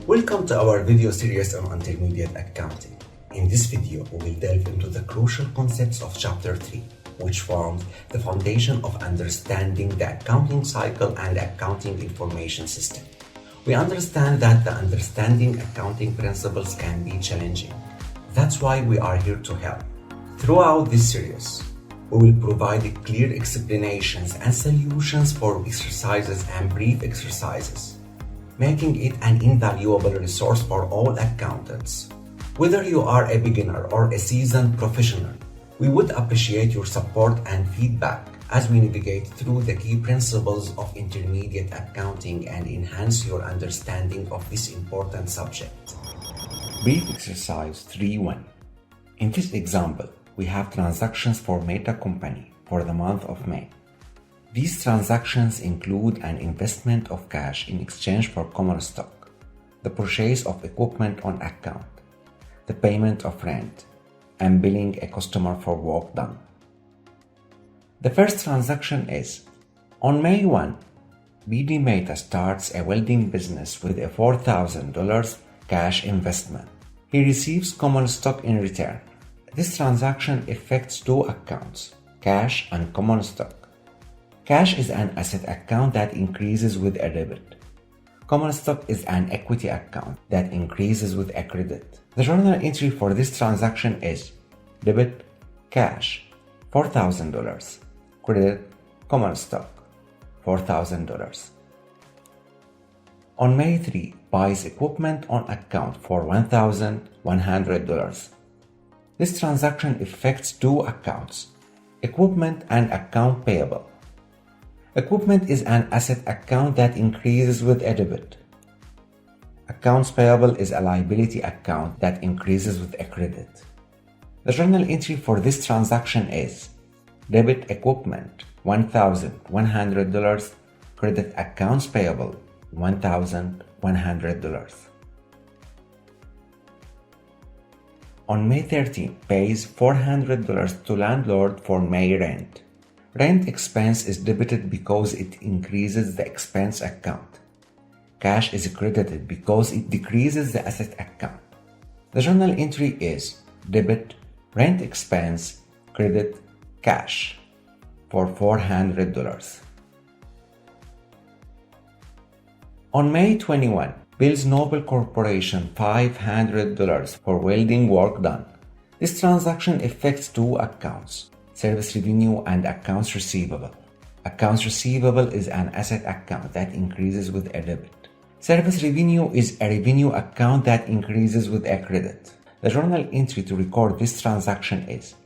Welcome to our video series on intermediate accounting. In this video, we will delve into the crucial concepts of Chapter 3, which forms the foundation of understanding the accounting cycle and accounting information system. We understand that the understanding accounting principles can be challenging. That's why we are here to help. Throughout this series, we will provide clear explanations and solutions for exercises and brief exercises, making it an invaluable resource for all accountants. Whether you are a beginner or a seasoned professional, we would appreciate your support and feedback as we navigate through the key principles of intermediate accounting and enhance your understanding of this important subject. Brief exercise 3.1. In this example, we have transactions for Meta Company for the month of May. These transactions include an investment of cash in exchange for common stock, the purchase of equipment on account, the payment of rent, and billing a customer for work done. The first transaction is, on May 1, BD Meta starts a welding business with a $4,000 cash investment. He receives common stock in return. This transaction affects two accounts, cash and common stock. Cash is an asset account that increases with a debit. Common stock is an equity account that increases with a credit. The journal entry for this transaction is debit, cash, $4,000, credit, common stock, $4,000. On May 3, buys equipment on account for $1,100. This transaction affects two accounts, equipment and account payable. Equipment is an asset account that increases with a debit. Accounts payable is a liability account that increases with a credit. The journal entry for this transaction is debit equipment $1,100, credit accounts payable $1,100. On May 13, pays $400 to landlord for May rent. Rent expense is debited because it increases the expense account. Cash is credited because it decreases the asset account. The journal entry is debit, rent expense, credit, cash for $400. On May 21, bills Noble Corporation $500 for welding work done. This transaction affects two accounts, service revenue and accounts receivable. Accounts receivable is an asset account that increases with a debit. Service revenue is a revenue account that increases with a credit. The journal entry to record this transaction is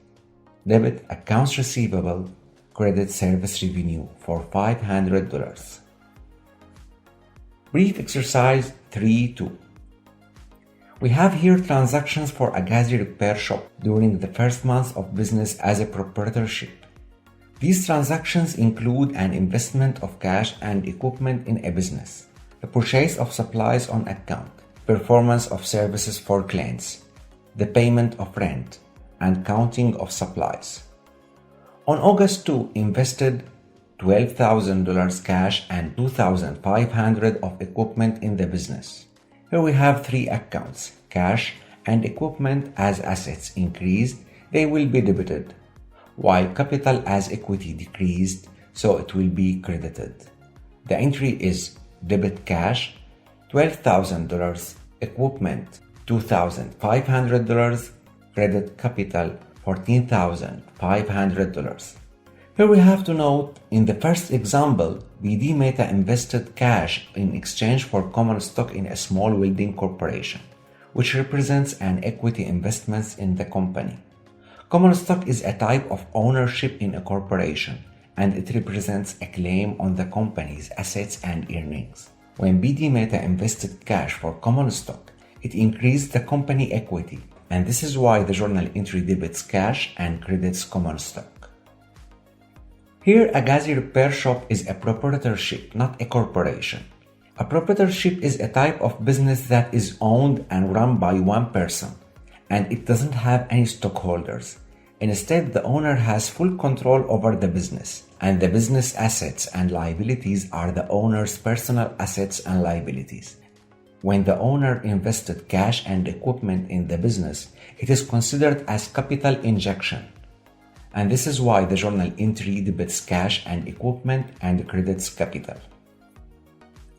debit accounts receivable, credit service revenue for $500. Brief exercise 3.2. We have here transactions for a Gazi repair shop during the first month of business as a proprietorship. These transactions include an investment of cash and equipment in a business, the purchase of supplies on account, performance of services for clients, the payment of rent, and counting of supplies. On August 2, invested $12,000 cash and $2,500 of equipment in the business. Here we have three accounts, cash and equipment as assets increased, they will be debited, while capital as equity decreased, so it will be credited. The entry is debit cash, $12,000, equipment, $2,500, credit capital, $14,500. Here we have to note, in the first example, BD Meta invested cash in exchange for common stock in a small welding corporation, which represents an equity investment in the company. Common stock is a type of ownership in a corporation, and it represents a claim on the company's assets and earnings. When BD Meta invested cash for common stock, it increased the company equity, and this is why the journal entry debits cash and credits common stock. Here, a Gazi repair shop is a proprietorship, not a corporation. A proprietorship is a type of business that is owned and run by one person, and it doesn't have any stockholders. Instead, the owner has full control over the business, and the business assets and liabilities are the owner's personal assets and liabilities. When the owner invested cash and equipment in the business, it is considered as capital injection. And this is why the journal entry debits cash and equipment and credits capital.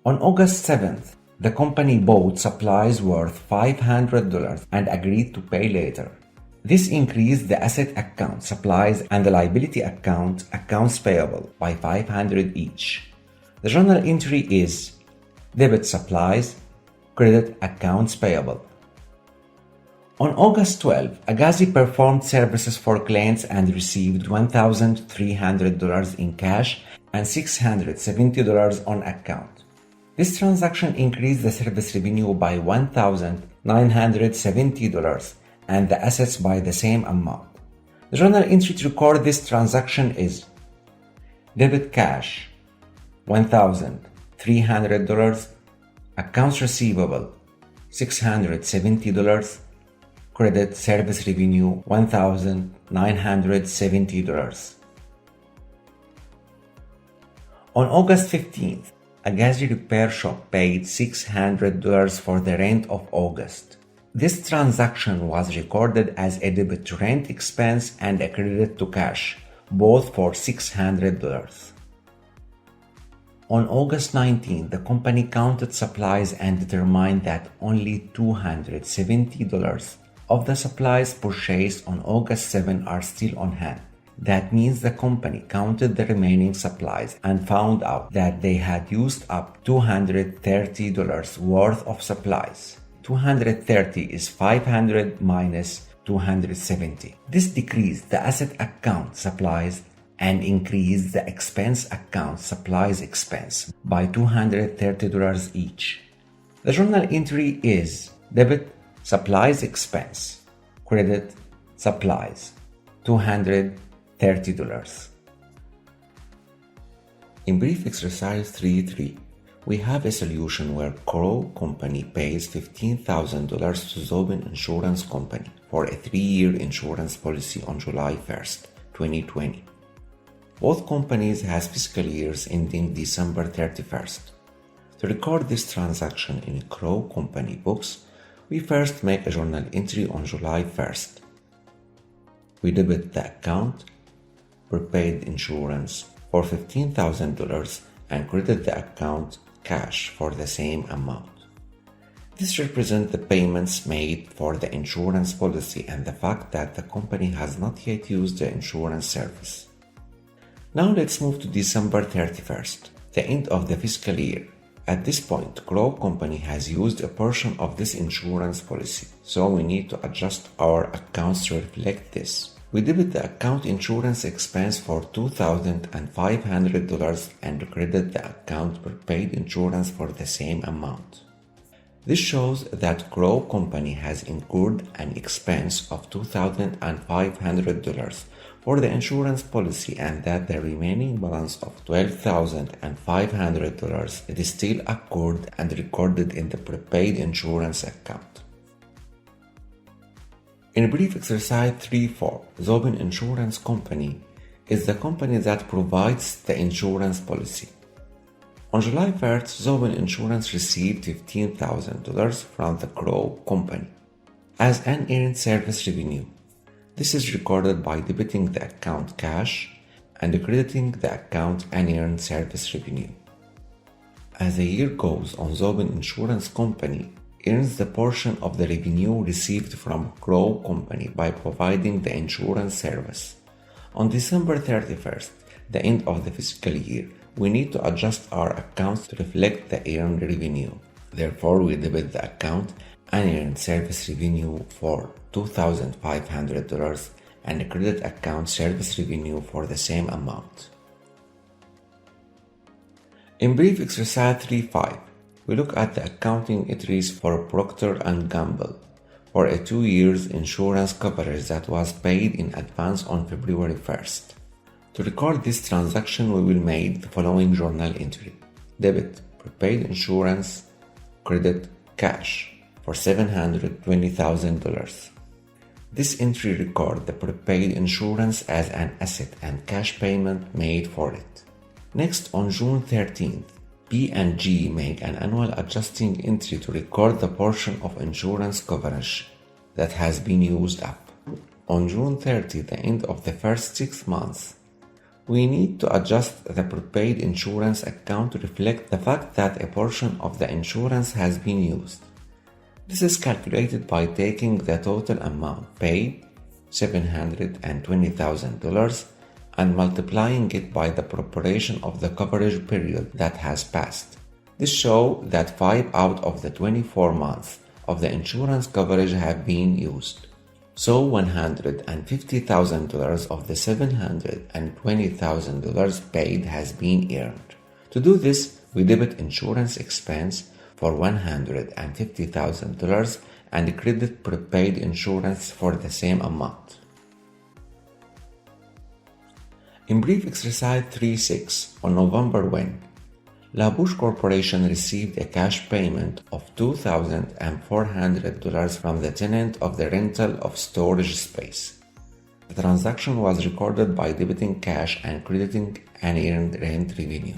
On August 7th, the company bought supplies worth $500 and agreed to pay later. This increased the asset account supplies and the liability account accounts payable by $500 each. The journal entry is debit supplies, credit accounts payable. On August 12, Agassiz performed services for clients and received $1,300 in cash and $670 on account. This transaction increased the service revenue by $1,970 and the assets by the same amount. The journal entry to record this transaction is debit cash $1,300, accounts receivable $670, credit service revenue $1,970. On August 15th, Agassiz Repair Shop paid $600 for the rent of August. This transaction was recorded as a debit to rent expense and a credit to cash, both for $600. On August 19, the company counted supplies and determined that only $270 of the supplies purchased on August 7 are still on hand. That means the company counted the remaining supplies and found out that they had used up $230 worth of supplies. 230 is 500 minus 270. This decreased the asset account supplies and increased the expense account supplies expense by $230 each. The journal entry is debit supplies expense, credit supplies, $230. In brief exercise 3.3, we have a solution where Crow Company pays $15,000 to Zobin Insurance Company for a 3-year insurance policy on July 1st, 2020. Both companies has fiscal years ending December 31st. To record this transaction in Crow Company books, we first make a journal entry on July 1st. We debit the account prepaid insurance for $15,000 and credit the account cash for the same amount. This represents the payments made for the insurance policy and the fact that the company has not yet used the insurance service. Now let's move to December 31st, the end of the fiscal year. At this point, Crow Company has used a portion of this insurance policy, so we need to adjust our accounts to reflect this. We debit the account insurance expense for $2,500 and credit the account prepaid insurance for the same amount. This shows that Crow Company has incurred an expense of $2,500 for the insurance policy and that the remaining balance of $12,500 is still accrued and recorded in the prepaid insurance account. In brief exercise 3.4, Zobin Insurance Company is the company that provides the insurance policy. On July 1st, Zobin Insurance received $15,000 from the Crow Company as unearned service revenue. This is recorded by debiting the account cash and crediting the account unearned service revenue. As the year goes on, Zobin Insurance Company earns the portion of the revenue received from Crow Company by providing the insurance service. On December 31st, the end of the fiscal year, we need to adjust our accounts to reflect the earned revenue. Therefore, we debit the account unearned service revenue for $2,500 and credit account service revenue for the same amount. In brief exercise 3.5, we look at the accounting entries for Procter & Gamble for a 2 years insurance coverage that was paid in advance on February 1st. To record this transaction, we will make the following journal entry. Debit prepaid insurance, credit cash for $720,000. This entry records the prepaid insurance as an asset and cash payment made for it. Next, on June 13th, P&G make an annual adjusting entry to record the portion of insurance coverage that has been used up. On June 30, the end of the first 6 months, we need to adjust the prepaid insurance account to reflect the fact that a portion of the insurance has been used. This is calculated by taking the total amount paid, $720,000, and multiplying it by the proportion of the coverage period that has passed. This shows that 5 out of the 24 months of the insurance coverage have been used. So $150,000 of the $720,000 paid has been earned. To do this, we debit insurance expense for $150,000 and credit prepaid insurance for the same amount. In brief exercise 3.6, on November 1, La Bouche Corporation received a cash payment of $2,400 from the tenant of the rental of storage space. The transaction was recorded by debiting cash and crediting unearned rent revenue.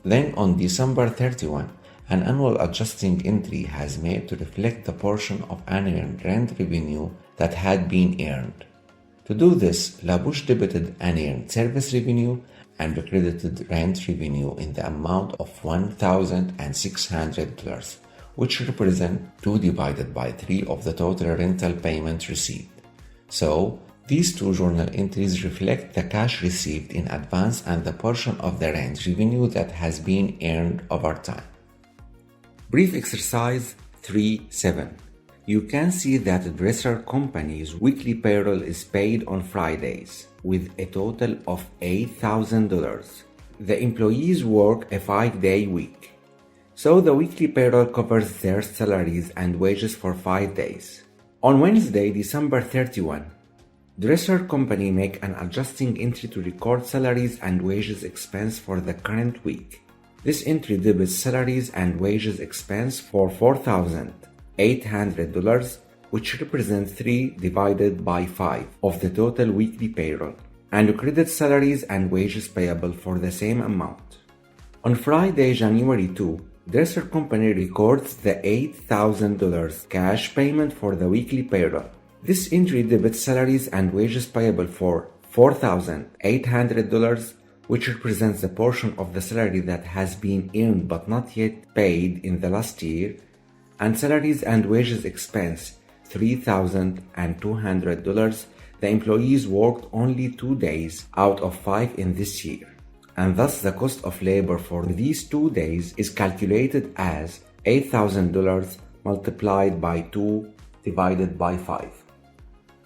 Then on December 31, an annual adjusting entry has made to reflect the portion of unearned rent revenue that had been earned. To do this, La Bouche debited unearned service revenue and credited rent revenue in the amount of $1,600, which represent 2 divided by 3 of the total rental payment received. So, these two journal entries reflect the cash received in advance and the portion of the rent revenue that has been earned over time. Brief exercise 3.7. You can see that the Dresser Company's weekly payroll is paid on Fridays, with a total of $8,000. The employees work a 5-day week, so the weekly payroll covers their salaries and wages for 5 days. On Wednesday, December 31, Dresser Company make an adjusting entry to record salaries and wages expense for the current week. This entry debits salaries and wages expense for $4,800, which represents 3 divided by 5 of the total weekly payroll, and credits salaries and wages payable for the same amount. On Friday, January 2, Dresser Company records the $8,000 cash payment for the weekly payroll. This entry debits salaries and wages payable for $4,800, which represents the portion of the salary that has been earned but not yet paid in the last year, and salaries and wages expense $3,200. The employees worked only 2 days out of 5 in this year, and thus the cost of labor for these 2 days is calculated as $8,000 multiplied by 2 divided by 5,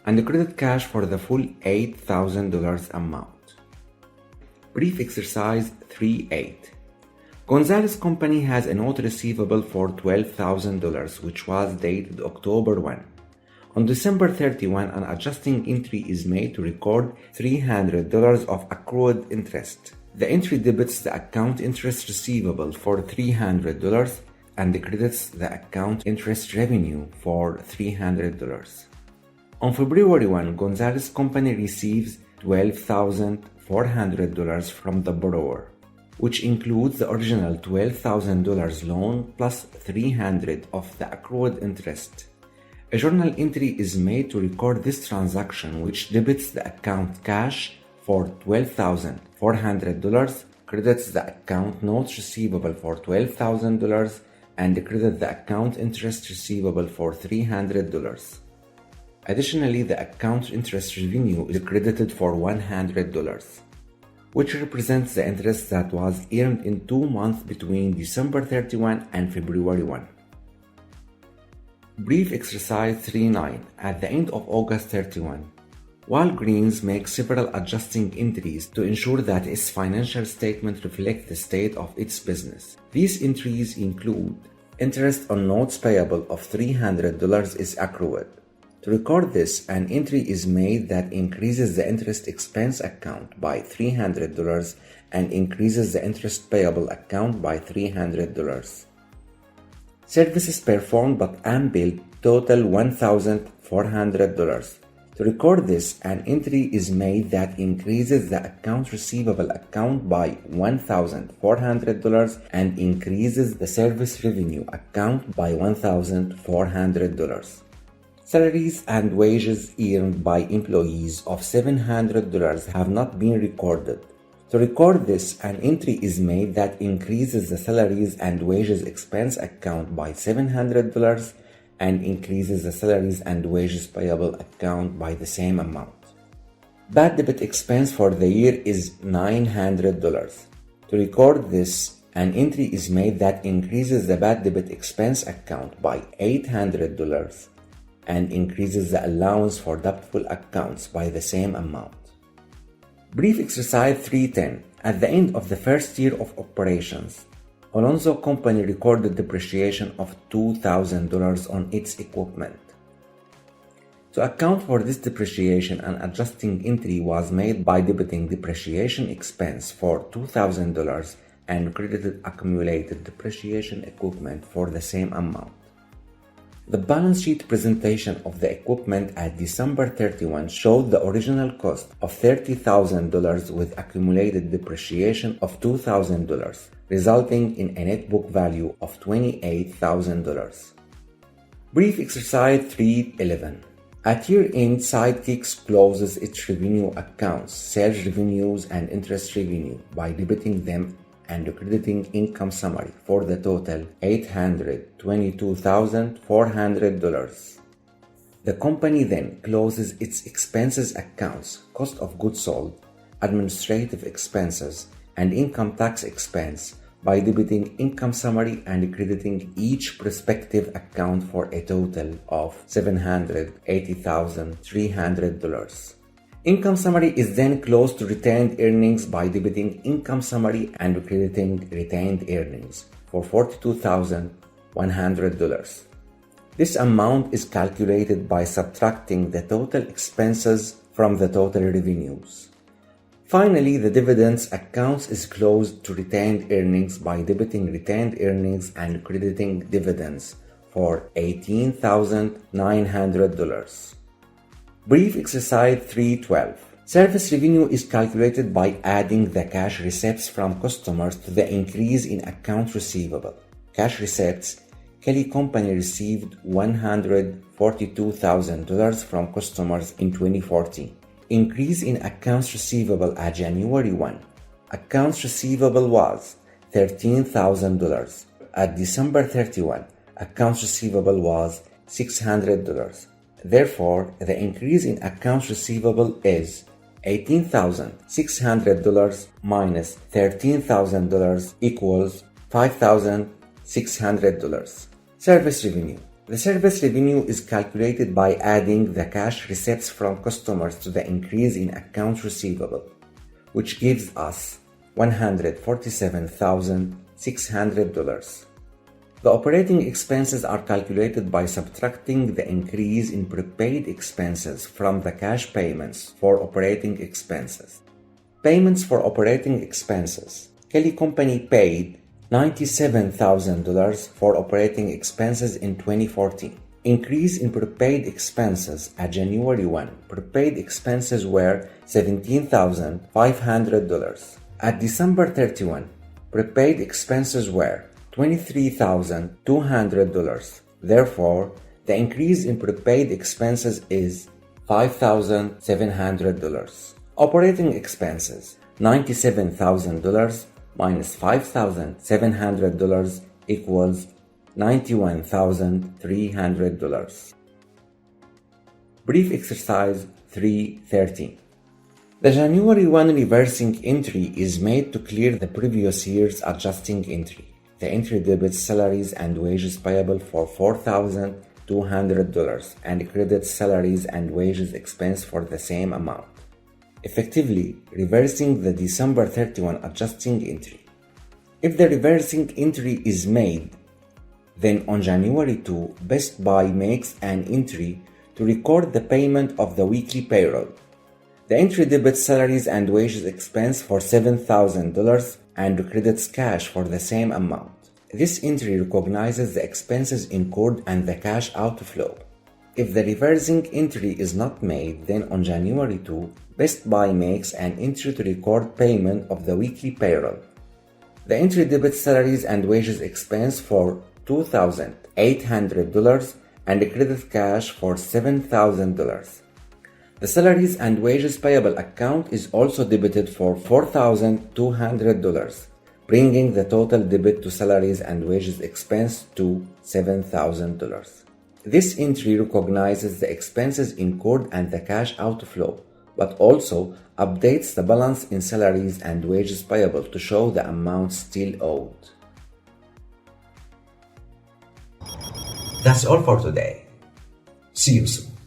and the credit cash for the full $8,000 amount. Brief exercise 3.8. Gonzalez Company has a note receivable for $12,000, which was dated October 1. On December 31, an adjusting entry is made to record $300 of accrued interest. The entry debits the account interest receivable for $300 and credits the account interest revenue for $300. On February 1, Gonzalez Company receives $12,400 from the borrower, which includes the original $12,000 loan plus $300 of the accrued interest. A journal entry is made to record this transaction, which debits the account cash for $12,400, credits the account notes receivable for $12,000, and credits the account interest receivable for $300. Additionally, the account interest revenue is credited for $100, which represents the interest that was earned in 2 months between December 31 and February 1. Brief exercise 3.9. At the end of August 31, Walgreens makes several adjusting entries to ensure that its financial statement reflects the state of its business. These entries include interest on notes payable of $300 is accrued. To record this, an entry is made that increases the interest expense account by $300 and increases the interest payable account by $300. Services performed but unbilled total $1,400. To record this, an entry is made that increases the accounts receivable account by $1,400 and increases the service revenue account by $1,400. Salaries and wages earned by employees of $700 have not been recorded. To record this, an entry is made that increases the salaries and wages expense account by $700 and increases the salaries and wages payable account by the same amount. Bad debt expense for the year is $900. To record this, an entry is made that increases the bad debt expense account by $800 and increases the allowance for doubtful accounts by the same amount. Brief exercise 310. At the end of the first year of operations, Alonso Company recorded depreciation of $2,000 on its equipment. To account for this depreciation, an adjusting entry was made by debiting depreciation expense for $2,000 and credited accumulated depreciation equipment for the same amount. The balance sheet presentation of the equipment at December 31 showed the original cost of $30,000 with accumulated depreciation of $2,000, resulting in a net book value of $28,000. Brief exercise 311. At year-end, Sidekicks closes its revenue accounts, sales revenues and interest revenue by debiting them and crediting income summary for the total $822,400. The company then closes its expenses accounts, cost of goods sold, administrative expenses, and income tax expense by debiting income summary and crediting each prospective account for a total of $780,300. Income summary is then closed to retained earnings by debiting income summary and crediting retained earnings for $42,100. This amount is calculated by subtracting the total expenses from the total revenues. Finally, the dividends accounts is closed to retained earnings by debiting retained earnings and crediting dividends for $18,900. Brief exercise 312. Service revenue is calculated by adding the cash receipts from customers to the increase in accounts receivable. Cash receipts: Kelly Company received $142,000 from customers in 2014. Increase in accounts receivable at January 1. Accounts receivable was $13,000. At December 31, accounts receivable was $600. Therefore, the increase in accounts receivable is $18,600 minus $13,000 equals $5,600. Service revenue. The service revenue is calculated by adding the cash receipts from customers to the increase in accounts receivable, which gives us $147,600. The operating expenses are calculated by subtracting the increase in prepaid expenses from the cash payments for operating expenses. Payments for operating expenses. Kelly Company paid $97,000 for operating expenses in 2014. Increase in prepaid expenses at January 1. Prepaid expenses were $17,500. At December 31, prepaid expenses were $23,200. Therefore, the increase in prepaid expenses is $5,700. Operating expenses: $97,000 minus $5,700 equals $91,300. Brief exercise 313. The January 1 reversing entry is made to clear the previous year's adjusting entry. The entry debits salaries and wages payable for $4,200 and credits salaries and wages expense for the same amount, effectively reversing the December 31 adjusting entry. If the reversing entry is made, then on January 2, Best Buy makes an entry to record the payment of the weekly payroll. The entry debits salaries and wages expense for $7,000 and credits cash for the same amount. This entry recognizes the expenses incurred and the cash outflow. If the reversing entry is not made, then on January 2, Best Buy makes an entry to record payment of the weekly payroll. The entry debits salaries and wages expense for $2,800 and credit cash for $7,000. The salaries and wages payable account is also debited for $4,200, bringing the total debit to salaries and wages expense to $7,000. This entry recognizes the expenses incurred and the cash outflow, but also updates the balance in salaries and wages payable to show the amount still owed. That's all for today. See you soon.